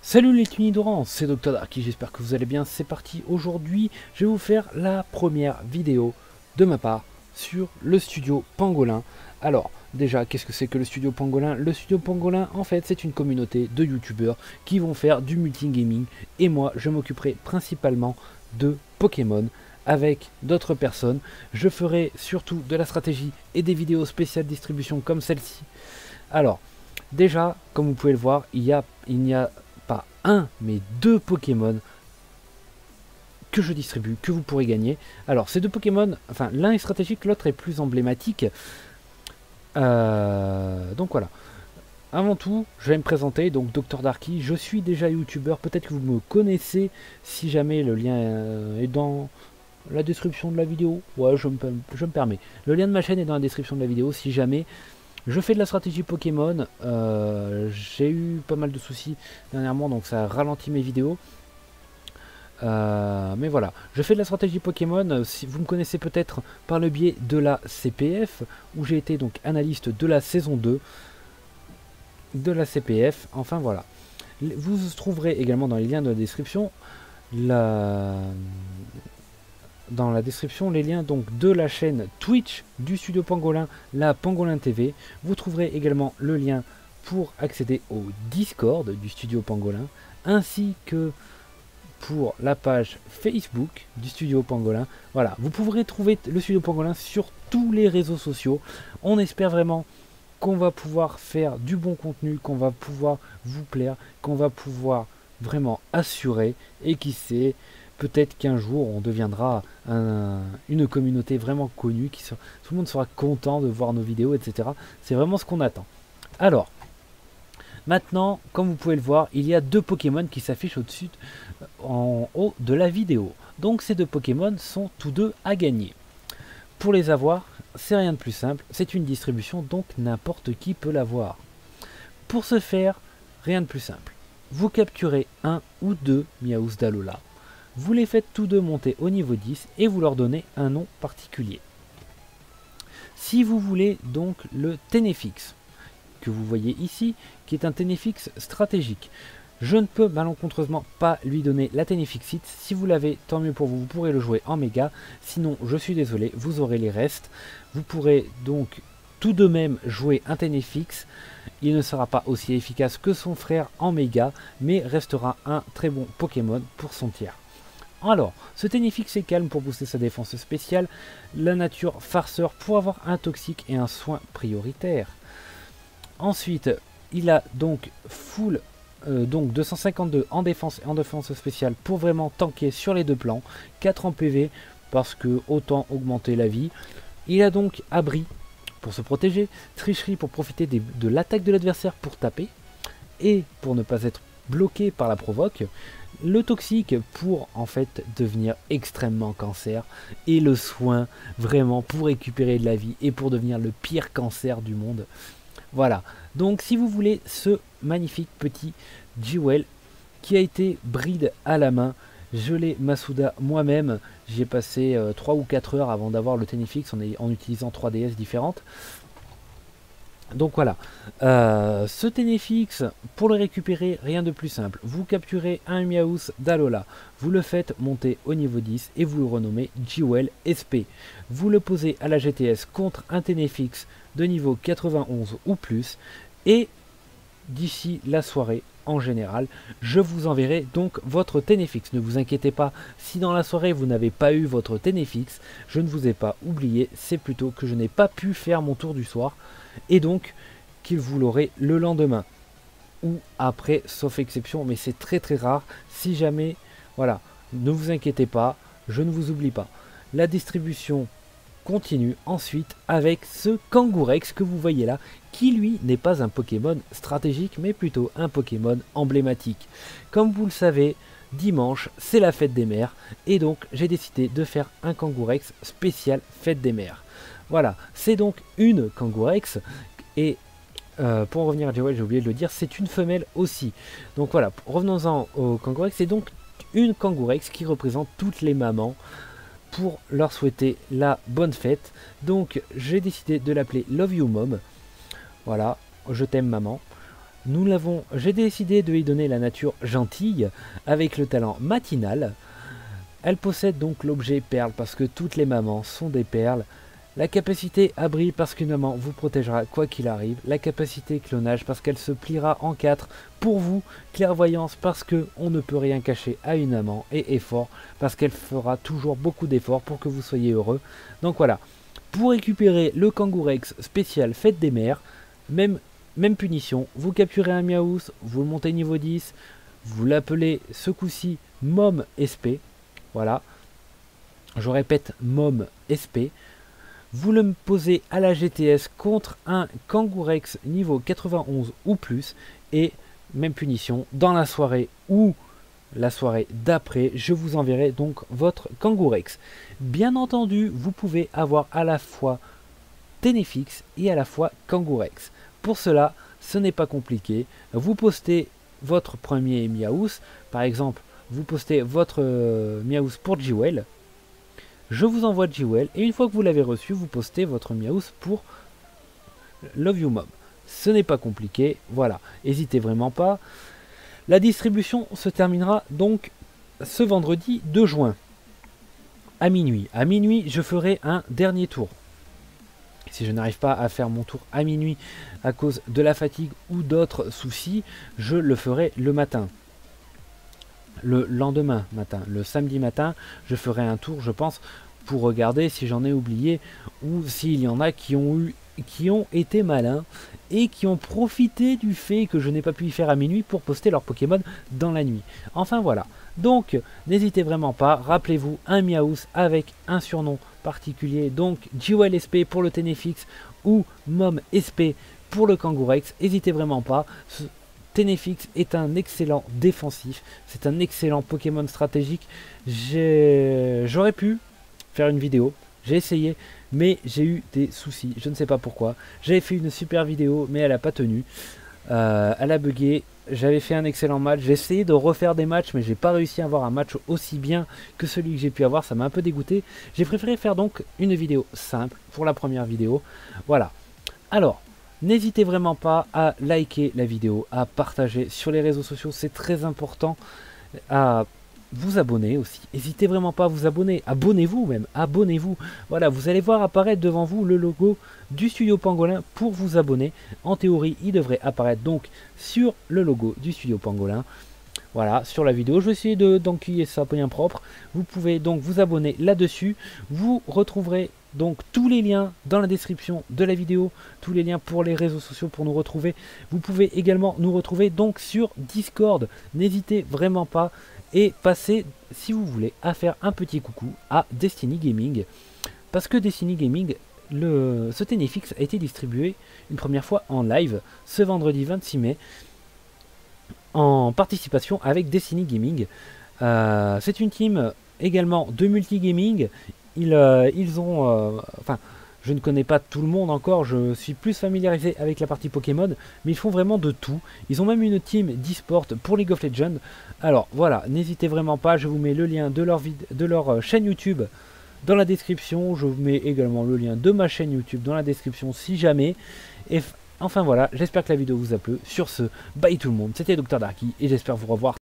Salut les Tunidorans, c'est Dr Darky, j'espère que vous allez bien, c'est parti. Aujourd'hui, je vais vous faire la première vidéo de ma part sur le studio Pangolin. Alors, déjà, qu'est-ce que c'est que le studio Pangolin? Le studio Pangolin, en fait, c'est une communauté de youtubeurs qui vont faire du multigaming. Et moi, je m'occuperai principalement de Pokémon avec d'autres personnes. Je ferai surtout de la stratégie et des vidéos spéciales distribution comme celle-ci. Alors, déjà, comme vous pouvez le voir, il n'y a pas un, mais deux Pokémon que je distribue, que vous pourrez gagner. Alors, ces deux Pokémon, enfin, l'un est stratégique, l'autre est plus emblématique. Donc voilà. Avant tout, je vais me présenter, donc Dr Darky, je suis déjà youtubeur, peut-être que vous me connaissez, si jamais le lien est dans la description de la vidéo. Ouais, je me permets. Le lien de ma chaîne est dans la description de la vidéo, si jamais. Je fais de la stratégie Pokémon, j'ai eu pas mal de soucis dernièrement, donc ça ralentit mes vidéos. Mais voilà, je fais de la stratégie Pokémon, si vous me connaissez peut-être par le biais de la CPF, où j'ai été donc analyste de la saison 2 de la CPF, enfin voilà. Vous trouverez également dans les liens de la description dans la description les liens donc de la chaîne Twitch du studio Pangolin, la Pangolin TV. Vous trouverez également le lien pour accéder au Discord du studio Pangolin, ainsi que pour la page Facebook du studio Pangolin. Voilà, vous pourrez trouver le studio Pangolin sur tous les réseaux sociaux. On espère vraiment qu'on va pouvoir faire du bon contenu, qu'on va pouvoir vous plaire, qu'on va pouvoir vraiment assurer, et qui sait, peut-être qu'un jour on deviendra une communauté vraiment connue, tout le monde sera content de voir nos vidéos, etc. C'est vraiment ce qu'on attend. Alors, maintenant, comme vous pouvez le voir, il y a deux Pokémon qui s'affichent au-dessus, en haut de la vidéo. Donc ces deux Pokémon sont tous deux à gagner. Pour les avoir, c'est rien de plus simple, c'est une distribution, donc n'importe qui peut l'avoir. Pour ce faire, rien de plus simple. Vous capturez un ou deux Miaous d'Alola. Vous les faites tous deux monter au niveau 10 et vous leur donnez un nom particulier. Si vous voulez donc le Ténéfix, que vous voyez ici, qui est un Ténéfix stratégique, je ne peux malencontreusement pas lui donner la Ténéfixite. Si vous l'avez, tant mieux pour vous, vous pourrez le jouer en méga. Sinon, je suis désolé, vous aurez les restes. Vous pourrez donc tout de même jouer un Ténéfix. Il ne sera pas aussi efficace que son frère en méga, mais restera un très bon Pokémon pour son tiers. Alors, ce Ténéfix est calme pour booster sa défense spéciale, la nature farceur pour avoir un toxique et un soin prioritaire. Ensuite, il a donc full, donc 252 en défense et en défense spéciale pour vraiment tanker sur les deux plans, 4 en PV parce que autant augmenter la vie. Il a donc abri pour se protéger, tricherie pour profiter de l'attaque de l'adversaire pour taper et pour ne pas être bloqué par la provoque, le toxique pour en fait devenir extrêmement cancer, et le soin vraiment pour récupérer de la vie et pour devenir le pire cancer du monde. Voilà, donc si vous voulez ce magnifique petit Jewel qui a été breed à la main, je l'ai Masuda moi-même, j'ai passé 3 ou 4 heures avant d'avoir le Ténéfix en utilisant 3 DS différentes. Donc voilà, ce Ténéfix, pour le récupérer, rien de plus simple. Vous capturez un Miaous d'Alola, vous le faites monter au niveau 10 et vous le renommez Jewel SP. Vous le posez à la GTS contre un Ténéfix de niveau 91 ou plus, et d'ici la soirée, en général, je vous enverrai donc votre Ténéfix. Ne vous inquiétez pas, si dans la soirée vous n'avez pas eu votre Ténéfix, je ne vous ai pas oublié, c'est plutôt que je n'ai pas pu faire mon tour du soir, et donc qu'il vous l'aurez le lendemain ou après, sauf exception, mais c'est très très rare. Si jamais, voilà, ne vous inquiétez pas, je ne vous oublie pas. La distribution continue ensuite avec ce Kangourex que vous voyez là, qui lui n'est pas un Pokémon stratégique mais plutôt un Pokémon emblématique. Comme vous le savez, dimanche c'est la fête des mères, et donc j'ai décidé de faire un Kangourex spécial fête des mères. Voilà, c'est donc une Kangourex, et pour en revenir à Jewel, j'ai oublié de le dire, c'est une femelle aussi. Donc voilà, revenons-en au Kangourex, c'est donc une Kangourex qui représente toutes les mamans pour leur souhaiter la bonne fête. Donc j'ai décidé de l'appeler Love You Mom. Voilà, je t'aime maman. j'ai décidé de lui donner la nature gentille avec le talent matinal. Elle possède donc l'objet perle parce que toutes les mamans sont des perles. La capacité abri parce qu'une maman vous protégera quoi qu'il arrive. La capacité clonage parce qu'elle se pliera en 4 pour vous. Clairvoyance parce que on ne peut rien cacher à une maman. Et effort parce qu'elle fera toujours beaucoup d'efforts pour que vous soyez heureux. Donc voilà. Pour récupérer le Kangourex spécial Fête des Mères, même punition. Vous capturez un Miaous, vous le montez niveau 10. Vous l'appelez ce coup-ci Mom SP. Voilà. Je répète Mom SP. Vous le posez à la GTS contre un Kangourex niveau 91 ou plus. Et même punition, dans la soirée ou la soirée d'après, je vous enverrai donc votre Kangourex. Bien entendu, vous pouvez avoir à la fois Ténéfix et à la fois Kangourex. Pour cela, ce n'est pas compliqué. Vous postez votre premier Miaous. Par exemple, vous postez votre Miaous pour Jewel. Je vous envoie Jewel et une fois que vous l'avez reçu, vous postez votre Miaous pour Love You Mom. Ce n'est pas compliqué, voilà, n'hésitez vraiment pas. La distribution se terminera donc ce vendredi 2 juin à minuit. À minuit, je ferai un dernier tour. Si je n'arrive pas à faire mon tour à minuit à cause de la fatigue ou d'autres soucis, je le ferai le matin. Le lendemain matin, le samedi matin, je ferai un tour, je pense, pour regarder si j'en ai oublié ou s'il y en a qui ont été malins et qui ont profité du fait que je n'ai pas pu y faire à minuit pour poster leur Pokémon dans la nuit. Enfin voilà. Donc n'hésitez vraiment pas, rappelez-vous un Miaous avec un surnom particulier, donc Jewel SP pour le Ténéfix ou Mom SP pour le Kangourex. N'hésitez vraiment pas. Ténéfix est un excellent défensif, c'est un excellent Pokémon stratégique. J'aurais pu faire une vidéo, j'ai essayé, mais j'ai eu des soucis, je ne sais pas pourquoi. J'avais fait une super vidéo, mais elle n'a pas tenu, elle a bugué. J'avais fait un excellent match, j'ai essayé de refaire des matchs, mais j'ai pas réussi à avoir un match aussi bien que celui que j'ai pu avoir, ça m'a un peu dégoûté. J'ai préféré faire donc une vidéo simple pour la première vidéo, voilà. Alors, n'hésitez vraiment pas à liker la vidéo, à partager sur les réseaux sociaux, c'est très important, à vous abonner aussi. N'hésitez vraiment pas à vous abonner, abonnez-vous même, abonnez-vous. Voilà, vous allez voir apparaître devant vous le logo du Studio Pangolin pour vous abonner. En théorie, il devrait apparaître donc sur le logo du Studio Pangolin. Voilà, sur la vidéo, je vais essayer d'enquiller ça bien propre. Vous pouvez donc vous abonner là-dessus. Vous retrouverez donc tous les liens dans la description de la vidéo, tous les liens pour les réseaux sociaux pour nous retrouver. Vous pouvez également nous retrouver donc sur Discord. N'hésitez vraiment pas et passez, si vous voulez, à faire un petit coucou à Destiny Gaming. Parce que Destiny Gaming, ce Ténéfix a été distribué une première fois en live ce vendredi 26 mai. En participation avec Destiny Gaming. C'est une team également de multigaming. Ils ont... enfin, je ne connais pas tout le monde encore, je suis plus familiarisé avec la partie Pokémon, mais ils font vraiment de tout. Ils ont même une team d'e-sport pour League of Legends. Alors voilà, n'hésitez vraiment pas, je vous mets le lien de leur chaîne YouTube dans la description. Je vous mets également le lien de ma chaîne YouTube dans la description si jamais. Et enfin voilà, j'espère que la vidéo vous a plu. Sur ce, bye tout le monde, c'était Dr Darky et j'espère vous revoir